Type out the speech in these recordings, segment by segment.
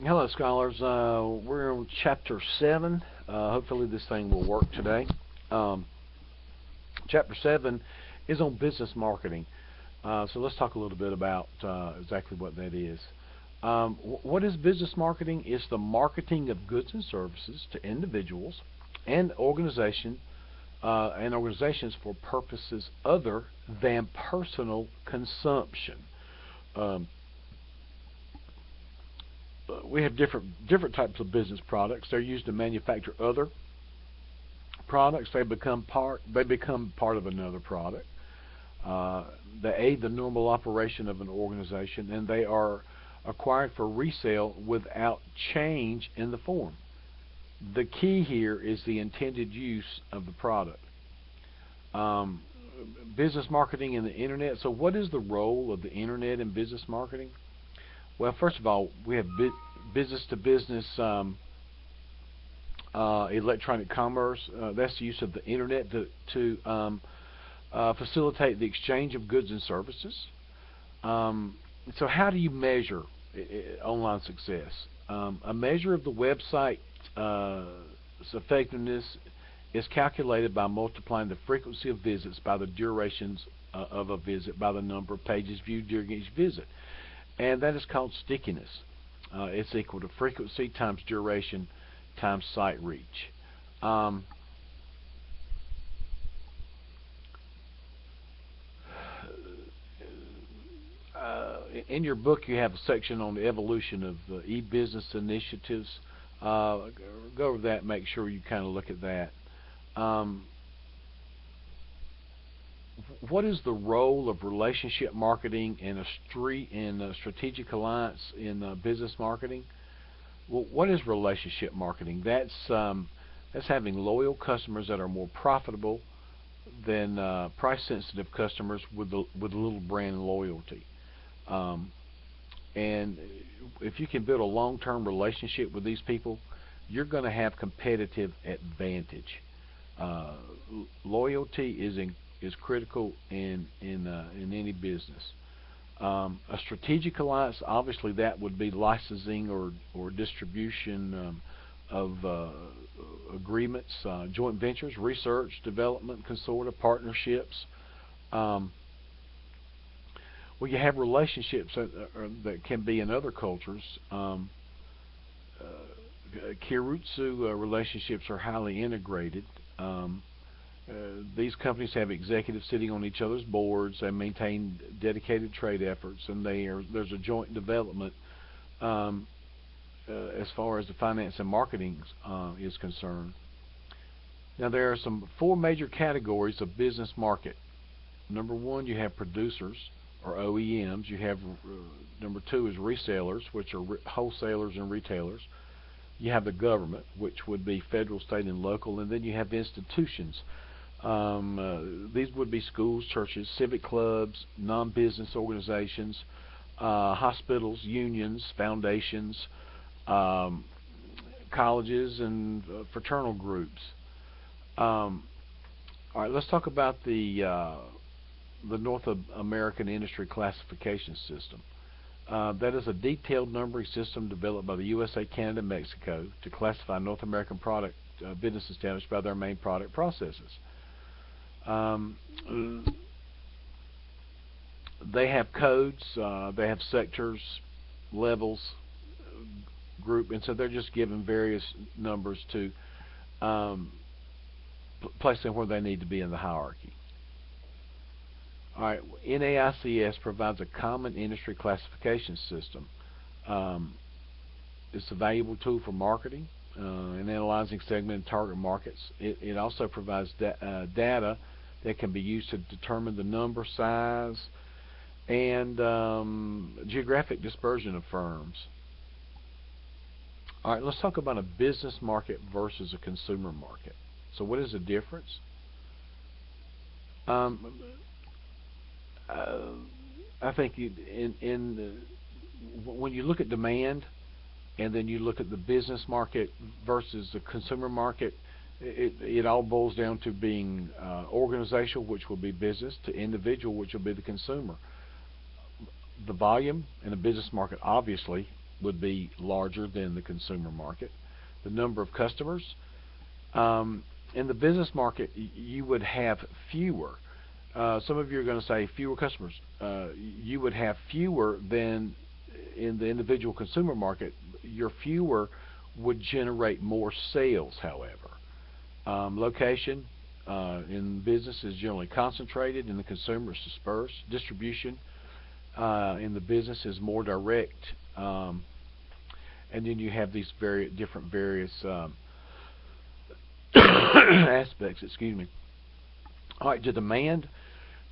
Hello, scholars. We're on chapter 7. Hopefully, this thing will work today. Um, Chapter 7 is on business marketing. So let's talk a little bit about exactly what that is. What is business marketing? It's the marketing of goods and services to individuals and organizations for purposes other than personal consumption. Um, we have different types of business products. They're used to manufacture other products. They become part of another product. Uh, they aid the normal operation of an organization, and they are acquired for resale without change in the form. The key here is the intended use of the product. Um, Business marketing and the internet. So, what is the role of the internet in business marketing? Well, first of all, we have business to business electronic commerce. That's the use of the internet to facilitate the exchange of goods and services. Um, so, how do you measure online success? A measure of the website's effectiveness is calculated by multiplying the frequency of visits by the durations of a visit by the number of pages viewed during each visit, and that is called stickiness. It's equal to frequency times duration times site reach. Um, in your book, you have a section on the evolution of e-business initiatives. Go over that. Make sure you kind of look at that. Um, what is the role of relationship marketing and a strategic alliance in business marketing? Well, what is relationship marketing? That's having loyal customers that are more profitable than price-sensitive customers with little brand loyalty. Um, and if you can build a long-term relationship with these people, you're going to have competitive advantage. Uh, Loyalty is critical in any business. A strategic alliance, obviously, that would be licensing or distribution of agreements, joint ventures, research, development, consortia, partnerships. Um, well, you have relationships that can be in other cultures. Kirutsu relationships are highly integrated. Um, these companies have executives sitting on each other's boards. They maintain dedicated trade efforts, and there's a joint development um, as far as the finance and marketing is concerned. Now, there are some four major categories of business market. Number one, you have producers or OEMs. You have number two is resellers, which are wholesalers and retailers. You have the government, which would be federal, state, and local, and then you have institutions. These would be schools, churches, civic clubs, non-business organizations, hospitals, unions, foundations, um, colleges, and fraternal groups. Um, all right, let's talk about the North American Industry Classification System. That is a detailed numbering system developed by the USA, Canada, and Mexico to classify North American product business established by their main product processes. Um, they have codes, they have sectors, levels, group, and so they're just given various numbers to um, place them where they need to be in the hierarchy. All right, NAICS provides a common industry classification system. Um, it's a valuable tool for marketing and analyzing segment and target markets. It also provides data that can be used to determine the number, size, and geographic dispersion of firms. All right, let's talk about a business market versus a consumer market. So, what is the difference? Um, uh, I think when you look at demand and then you look at the business market versus the consumer market, it all boils down to being organizational, which will be business, to individual, which will be the consumer. The volume in the business market, obviously, would be larger than the consumer market. The number of customers, in the business market, you would have fewer. Some of you are going to say fewer customers. You would have fewer than in the individual consumer market. Your fewer would generate more sales, however. Location in business is generally concentrated, in the consumer is dispersed. Distribution in the business is more direct, and then you have these various aspects. Excuse me. All right, the demand.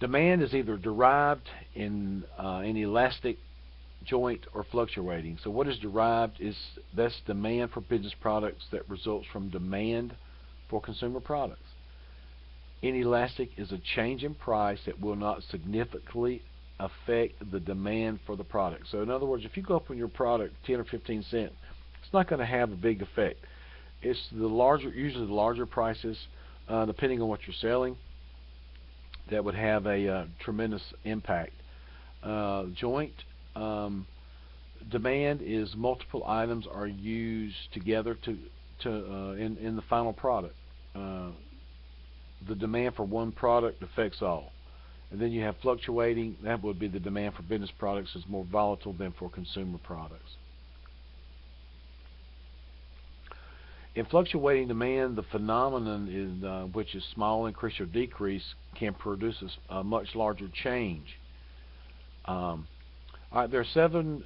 Demand is either derived in an elastic, joint, or fluctuating. So what is derived that's demand for business products that results from demand for consumer products. Inelastic is a change in price that will not significantly affect the demand for the product. So in other words, if you go up on your product 10 or 15 cents, it's not going to have a big effect. It's usually the larger prices, depending on what you're selling, that would have a tremendous impact. Joint demand is multiple items are used together in the final product. The demand for one product affects all. And then you have fluctuating. That would be the demand for business products is more volatile than for consumer products. In fluctuating demand, the phenomenon is which is small increase or decrease can produce a much larger change. All right, there are 7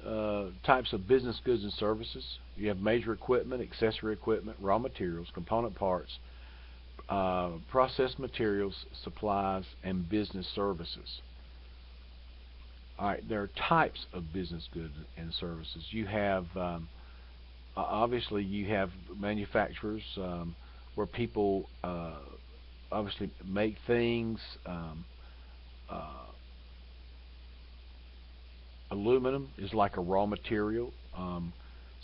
types of business goods and services. You have major equipment, accessory equipment, raw materials, component parts, processed materials, supplies, and business services. All right, there are types of business goods and services. You have obviously you have manufacturers where people obviously make things. Aluminum is like a raw material.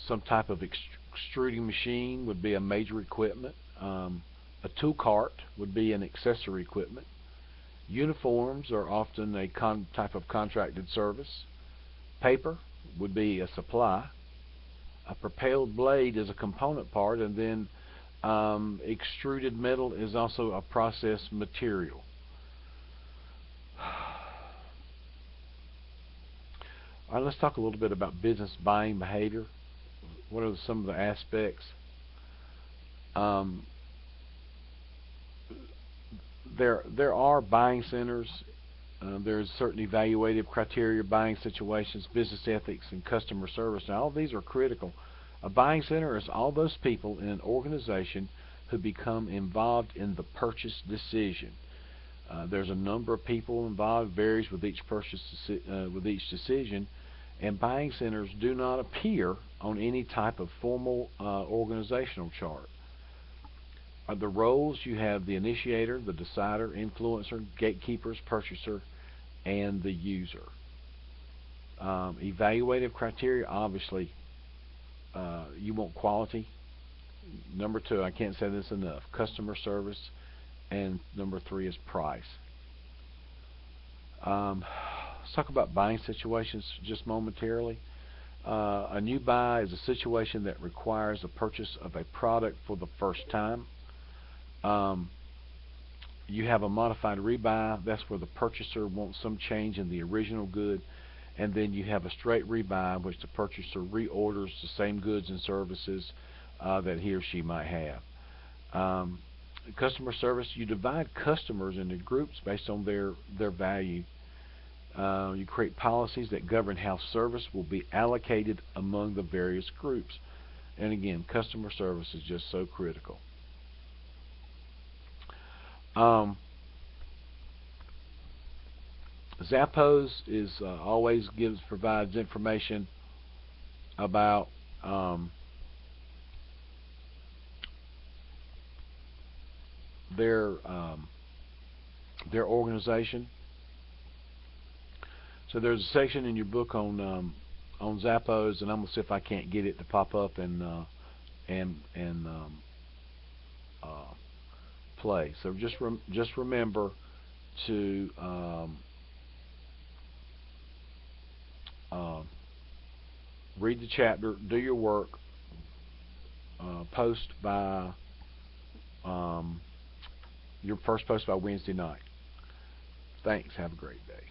Some type of extruding machine would be a major equipment. A tool cart would be an accessory equipment. Uniforms are often a type of contracted service. Paper would be a supply. A propelled blade is a component part, and then extruded metal is also a processed material. All right, let's talk a little bit about business buying behavior. What are some of the aspects? There are buying centers. There's certain evaluative criteria, buying situations, business ethics, and customer service. Now, all these are critical. A buying center is all those people in an organization who become involved in the purchase decision. There's a number of people involved, varies with each decision, and buying centers do not appear on any type of formal organizational chart. The roles, you have the initiator, the decider, influencer, gatekeepers, purchaser, and the user. Evaluative criteria, obviously, you want quality. Number 2, I can't say this enough, customer service, and number 3 is price. Let's talk about buying situations just momentarily. A new buy is a situation that requires the purchase of a product for the first time. You have a modified rebuy. That's where the purchaser wants some change in the original good. And then you have a straight rebuy, in which the purchaser reorders the same goods and services that he or she might have. Customer service, you divide customers into groups based on their value. You create policies that govern how service will be allocated among the various groups. And again, customer service is just so critical. Zappos is provides information about their organization. So there's a section in your book on Zappos, and I'm gonna see if I can't get it to pop up and play. So just remember to read the chapter, do your work, post by your first post by Wednesday night. Thanks. Have a great day.